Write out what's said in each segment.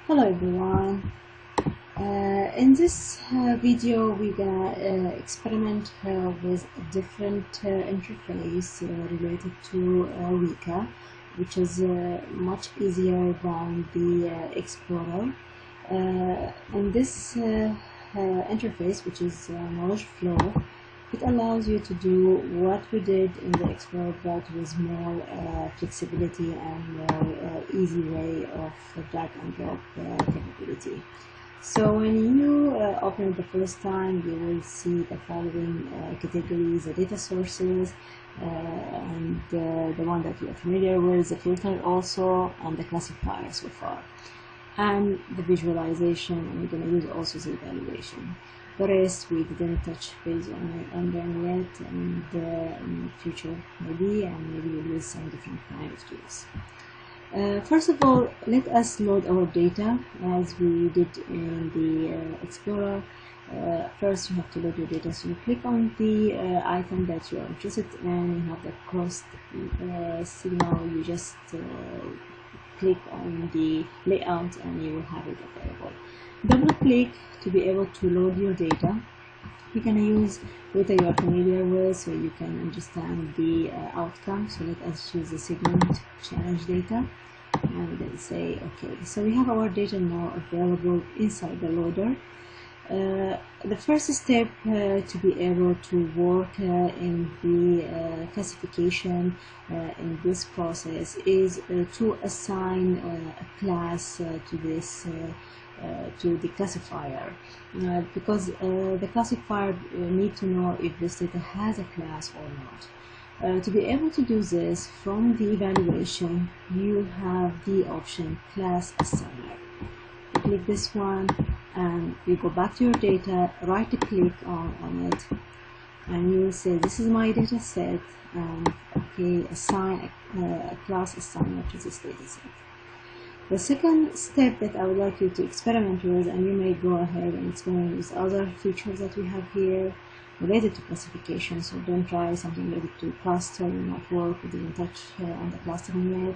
Hello everyone. In this video we're gonna experiment with a different interface related to Weka, which is much easier than the Explorer. In this interface, which is knowledge flow, it allows you to do what we did in the Explorer, but with more flexibility and more easy way of drag and drop capability. So when you open it the first time, you will see the following categories: the data sources, and the one that you are familiar with, the filter also, and the classifier so far, and the visualization, and we're going to use also the evaluation. The rest we didn't touch base on them yet, and in the future maybe, and maybe we'll use some different kind of tools. First of all, let us load our data as we did in the Explorer. First, you have to load your data. So you click on the item that you are interested in. You have the cross signal. You just click on the layout and you will have it available. Double click to be able to load your data. We're going to use data you are familiar with so you can understand the outcome. So let us choose the segment challenge data, and we're going to say okay. So we have our data now available inside the loader. The first step to be able to work in the classification in this process is to assign a class to this to the classifier, because the classifier need to know if this data has a class or not. To be able to do this from the evaluation, you have the option class assigner. Click this one and you go back to your data, right click on it, and you will say this is my data set, and okay, assign a class assigner to this data set. The second step that I would like you to experiment with, and you may go ahead and experiment with other features that we have here related to classification. So don't try something related to cluster, will not work. We didn't touch on the clustering yet.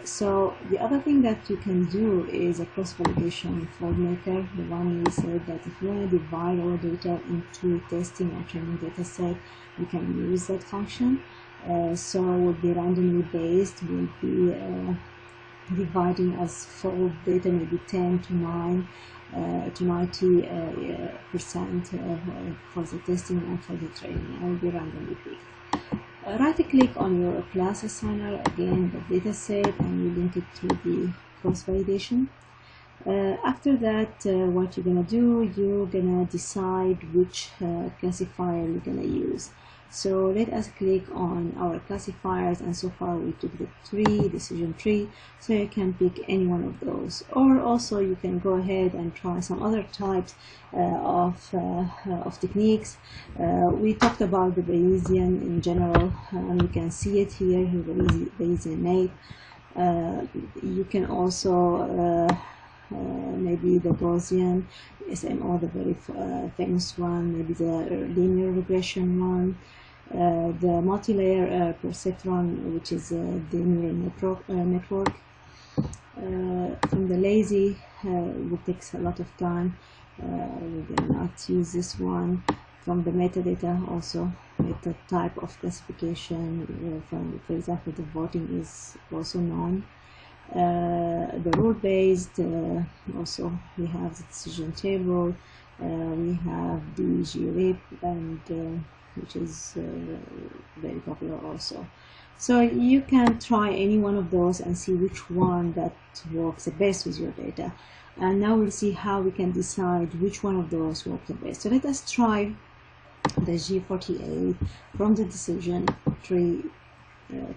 So the other thing that you can do is a cross-validation FormMaker. The one we said that if you want to divide our data into testing and training data set, you can use that function. So it will be randomly based, will be dividing as for data maybe 10 to 9 to 90% for the testing and for the training. I will be randomly picked. Right click on your class assigner, again the data set, and you link it to the cross validation. After that, what you're gonna do, you're gonna decide which classifier you're gonna use. So let us click on our classifiers, and so far we took the decision tree, so you can pick any one of those, or also you can go ahead and try some other types of techniques. We talked about the Bayesian in general, and you can see it here, the Bayesian Naive. You can also maybe the Gaussian SMO, the very famous one, maybe the linear regression one, the multi-layer perceptron, which is the neural network. From the lazy, it takes a lot of time. We will not use this one. From the metadata, also meta type of classification, from, for example, the voting is also known. The rule-based, also we have the decision table, we have the GRIP, and which is very popular also. So you can try any one of those and see which one that works the best with your data. And now we'll see how we can decide which one of those works the best. So let us try the G48 from the decision tree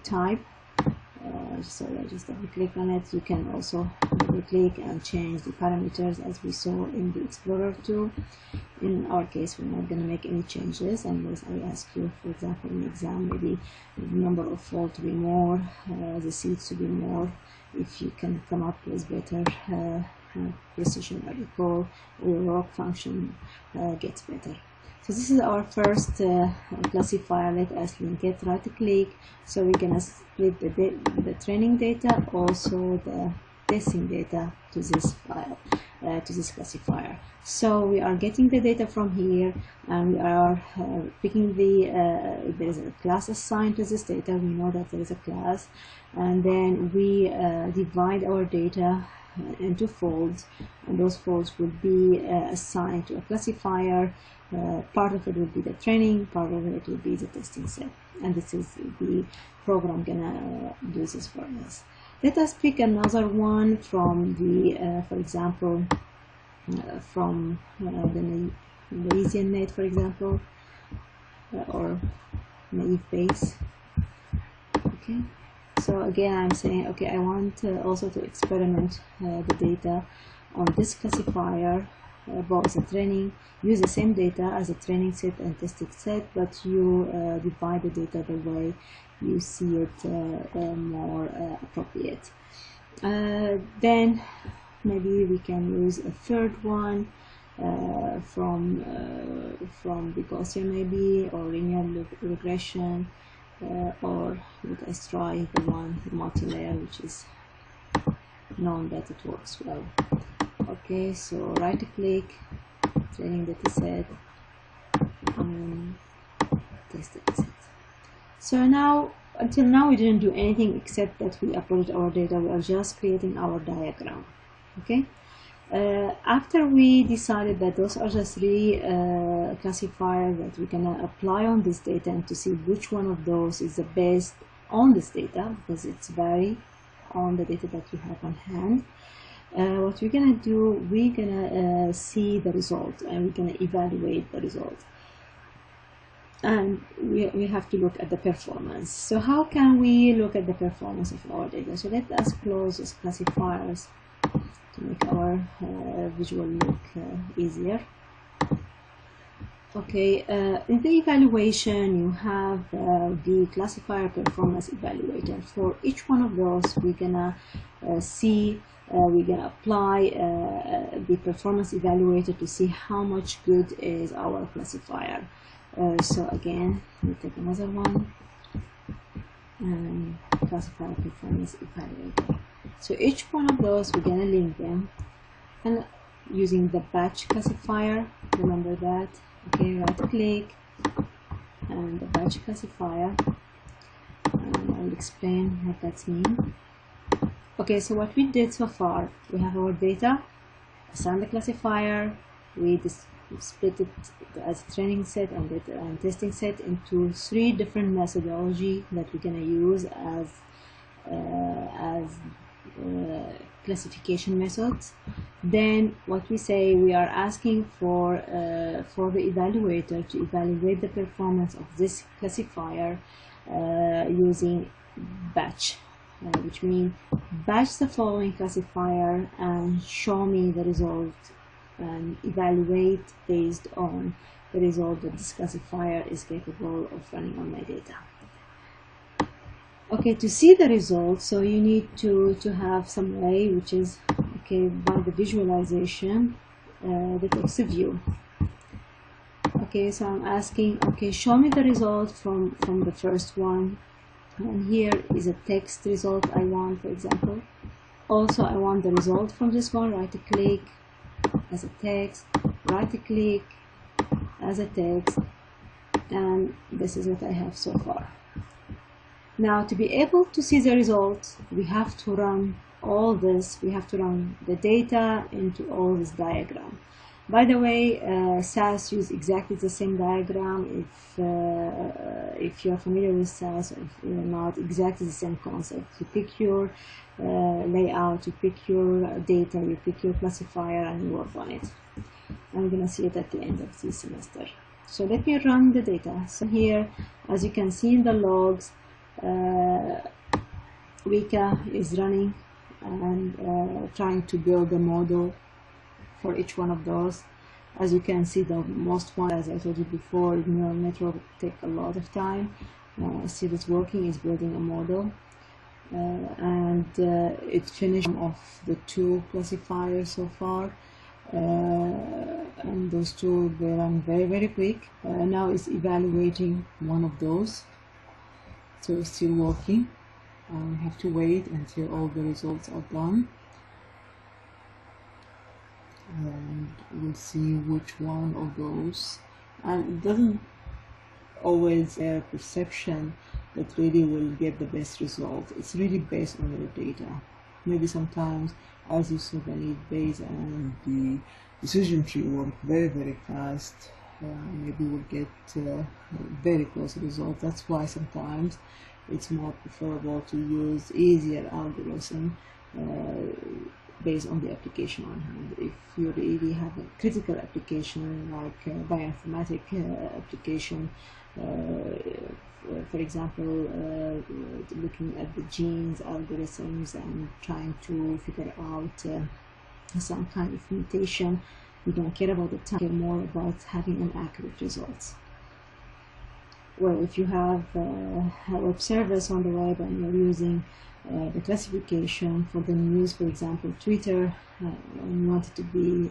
type. So I just double click on it. You can also double click and change the parameters as we saw in the Explorer tool. In our case, we're not going to make any changes unless I ask you, for example, in the exam, maybe the number of fold to be more, the seeds to be more. If you can come up with better precision recall, or rock function gets better. So this is our first classifier. Let us link it, right click. So we're gonna split the training data, also the testing data to this file, to this classifier. So we are getting the data from here, and we are picking the there is a class assigned to this data. We know that there is a class, and then we divide our data into folds, and those folds will be assigned to a classifier. Part of it will be the training, part of it will be the testing set, and this is the program gonna do this for us. Let us pick another one from the, for example, from the Bayesian net, for example, or naive Bayes. Okay. So again, I'm saying, okay, I want also to experiment the data on this classifier, both the training, use the same data as a training set and testing set, but you divide the data the way you see it more appropriate. Then maybe we can use a third one from the Gaussian maybe, or linear regression. Or let us try the one multi-layer, which is known that it works well. Okay, so right click, training data set, and test data set. So now, until now we didn't do anything except that we uploaded our data. We are just creating our diagram. Okay. After we decided that those are the three classifiers that we can apply on this data, and to see which one of those is the best on this data, because it's vary on the data that you have on hand, what we're gonna do, we're gonna see the result, and we're gonna evaluate the result, and we have to look at the performance. So how can we look at the performance of our data? So let us close these classifiers to make our visual look easier. Okay, in the evaluation you have the classifier performance evaluator. For each one of those we're gonna we're gonna apply the performance evaluator to see how much good is our classifier. So again, we take another one, and classifier performance evaluator. So each one of those we're gonna link them, and using the batch classifier, remember that. Okay, right click and the batch classifier, and I'll explain what that means. Okay, so what we did so far, we have our data, assign the classifier, we split it as a training set and testing set into three different methodology that we're gonna use as classification methods. Then what we say, we are asking for the evaluator to evaluate the performance of this classifier using batch, which means batch the following classifier and show me the result, and evaluate based on the result that this classifier is capable of running on my data. Okay, to see the results, so you need to have some way, which is, okay, by the visualization, the text view. Okay, so I'm asking, okay, show me the result from the first one, and here is a text result I want, for example. Also, I want the result from this one, right click as a text, right click as a text, and this is what I have so far. Now, to be able to see the results, we have to run all this. We have to run the data into all this diagram. By the way, SAS use exactly the same diagram. If you're familiar with SAS, or if you're not, exactly the same concept. You pick your layout, you pick your data, you pick your classifier, and you work on it. I'm gonna see it at the end of this semester. So let me run the data. So here, as you can see in the logs, Weka is running and trying to build a model for each one of those. As you can see, the most one, as I told you before, neural network take a lot of time. Still it's working, is building a model, and it finished off the two classifiers so far, and those two, they run very quick. Now it's evaluating one of those. So it's still working. We have to wait until all the results are done. and we'll see which one of those, and it doesn't always a perception that really will get the best result. It's really based on your data. Maybe sometimes, as you saw, the need base and the decision tree work very fast. Maybe we'll get very close results. That's why sometimes it's more preferable to use easier algorithm based on the application on hand. If you really have a critical application like bioinformatic application, for example, looking at the genes algorithms and trying to figure out some kind of mutation, we don't care about the time, we care more about having an accurate results. Well, if you have a web service on the web and you're using the classification for the news, for example, Twitter, and you want it to be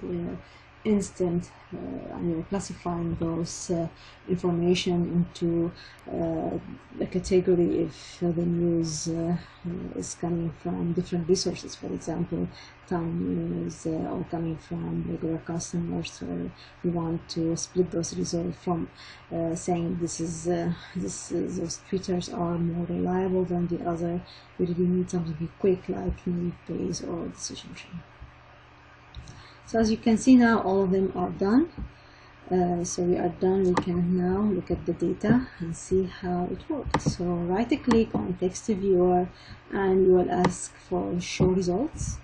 instant, and you're classifying those information into a category if the news is coming from different resources, for example, Time News, or coming from regular customers, or you want to split those results from saying those Twitters are more reliable than the other. You really need something quick like Naive Bayes or Decision Tree. So as you can see now, all of them are done. So we are done. We can now look at the data and see how it works. So right click on text viewer and you will ask for show results.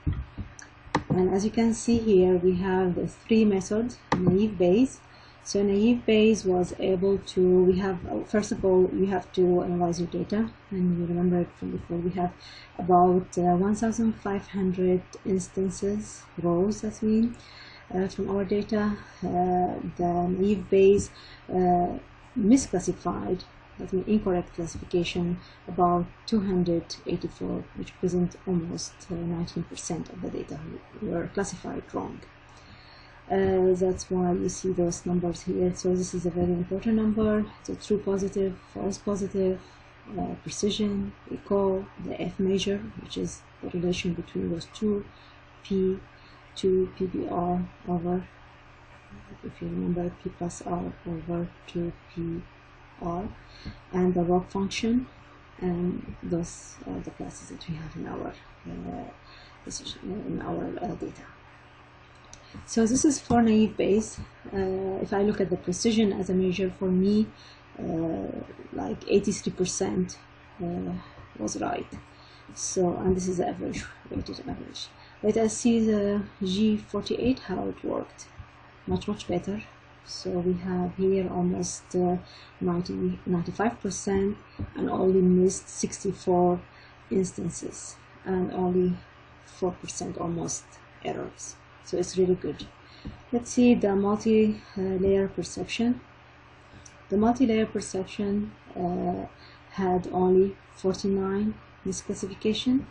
And as you can see here, we have the three methods, Naive Bayes. So Naive Bayes was able to, first of all, you have to analyze your data, and you remember it from before, we have about 1,500 instances, rows that mean, from our data. The Naive Bayes misclassified, that means incorrect classification, about 284, which represent almost 19% of the data were classified wrong. That's why you see those numbers here. So this is a very important number. So true positive, false positive, precision, echo, the F measure, which is the relation between those two, P to PBR over, if you remember, P plus R over 2PR, and the log function, and those are the classes that we have in our data. So this is for Naive Bayes. If I look at the precision as a measure, for me, like 83% was right. So, and this is the average, weighted average. Let us see the G48, how it worked. Much better. So we have here almost 95% and only missed 64 instances and only 4% almost errors. So it's really good. Let's see the multi-layer perception. The multi-layer perception had only 49 misclassification.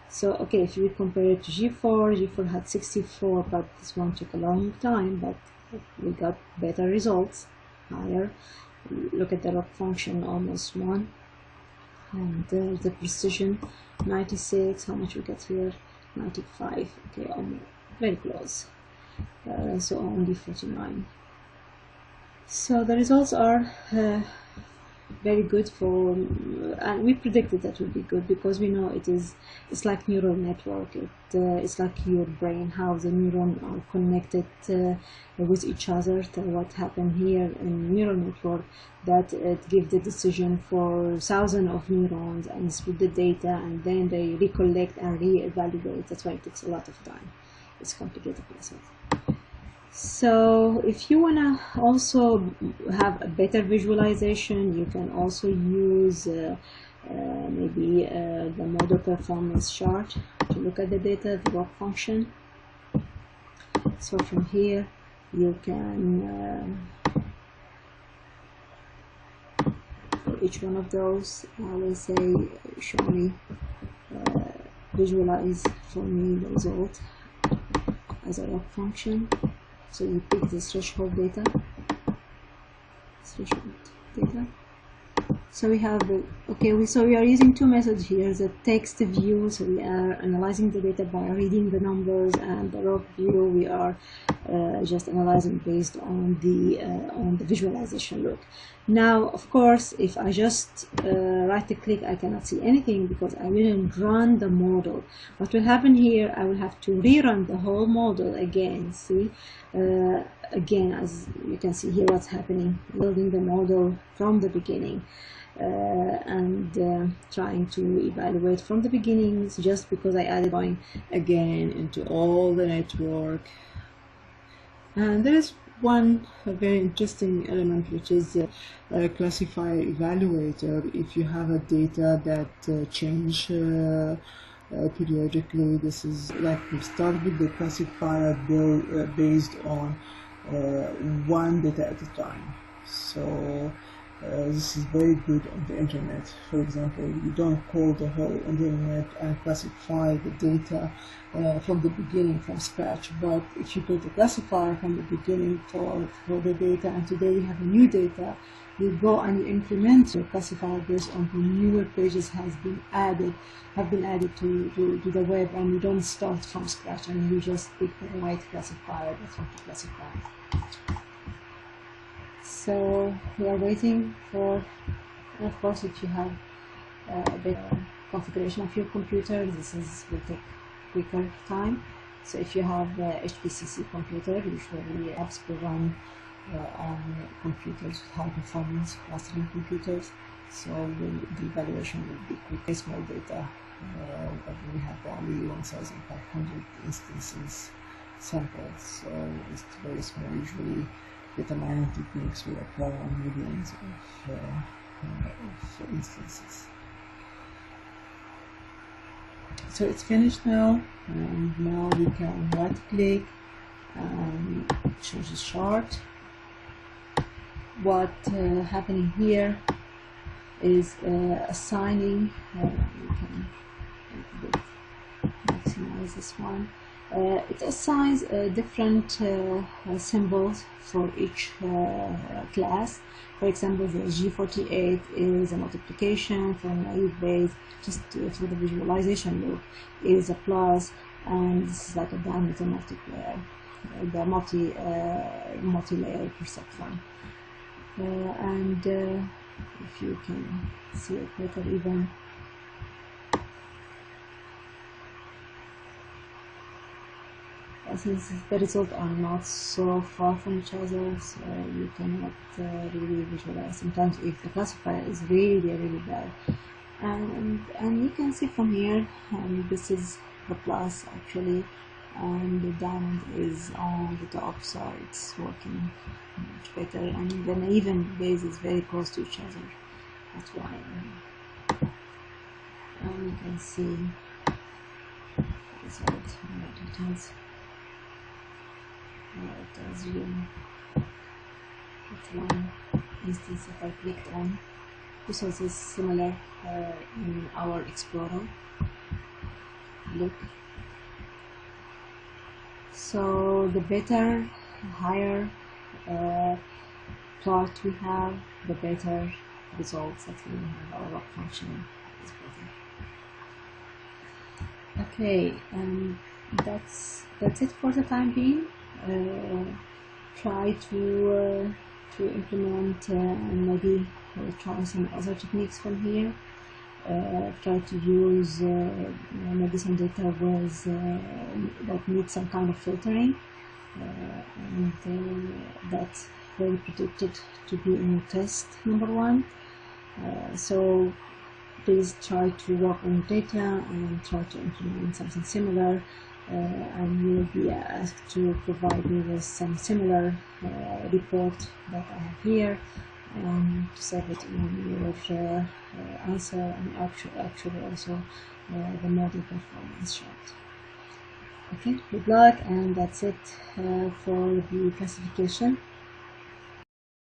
So okay, if you compare it to G4 had 64, but this one took a long time, but we got better results, higher. Look at the log function, almost 1, and the precision 96. How much we got here? 95. Okay, almost very close. So only 49. So the results are very good for, and we predicted that would be good because we know it's like neural network. It's like your brain, how the neurons are connected with each other. So what happened here in neural network, that it gives the decision for thousands of neurons and split the data, and then they recollect and re-evaluate. That's why it takes a lot of time. It's complicated process. So if you want to also have a better visualization, you can also use maybe the model performance chart to look at the data, the log function. So from here you can, for each one of those, I will say, show me, visualize for me the result as a log function. So you pick the threshold data. So we have the, okay, so we are using two methods here, the text view, so we are analyzing the data by reading the numbers, and the log view, we are just analyzing based on the visualization look. Now, of course, if I just right click, I cannot see anything because I didn't run the model. What will happen here, I will have to rerun the whole model again. See, again, as you can see here, what's happening, building the model from the beginning. And trying to evaluate from the beginnings, just because I added going again into all the network. And there is one very interesting element, which is a classifier evaluator. If you have a data that change periodically, this is like we start with the classifier based on one data at a time. So this is very good on the internet. For example, you don't call the whole internet and classify the data from the beginning, from scratch. But if you build a classifier from the beginning for the data, and today you have a new data, you go and you implement your classifier based on the newer pages have been added to the web, and you don't start from scratch and you just pick the right classifier that's what you classify. So we are waiting for, and of course, if you have a bit of configuration of your computer, this will take quicker time. So if you have HPCC computer, usually apps will run on computers with high performance clustering computers. So the evaluation will be quick. Small data, but we have only 1,500 instances sampled, so it's very small. Usually data mining techniques will apply on millions of instances. So it's finished now, and now we can right click and change the chart. What happening here is assigning, we can maximize this one. It assigns different symbols for each class. For example, the G48 is a multiplication. For naive base, just for the visualization look, is a plus, and this is like a diameter multiplier, the multi-layer perceptron. And if you can see it better, even since the results are not so far from each other, so you cannot really visualize. Sometimes if the classifier is really bad, and you can see from here, this is the plus actually, and the diamond is on the top, so it's working much better, and the naive base is very close to each other. That's why. And you can see the result in more details. It tells you which one instance that I clicked on. This was is similar in our Explorer. Look. So the better, higher plot we have, the better results that we have. Our log function is better. Okay, and that's it for the time being. Try to implement and maybe try some other techniques from here. Try to use maybe some data with that needs some kind of filtering, and that's very predicted to be in your test number one. So please try to work on data and try to implement something similar. And you will be asked to provide me with some similar report that I have here, and to save it in your answer, and actually also the model performance chart. Okay, good luck, and that's it for the classification.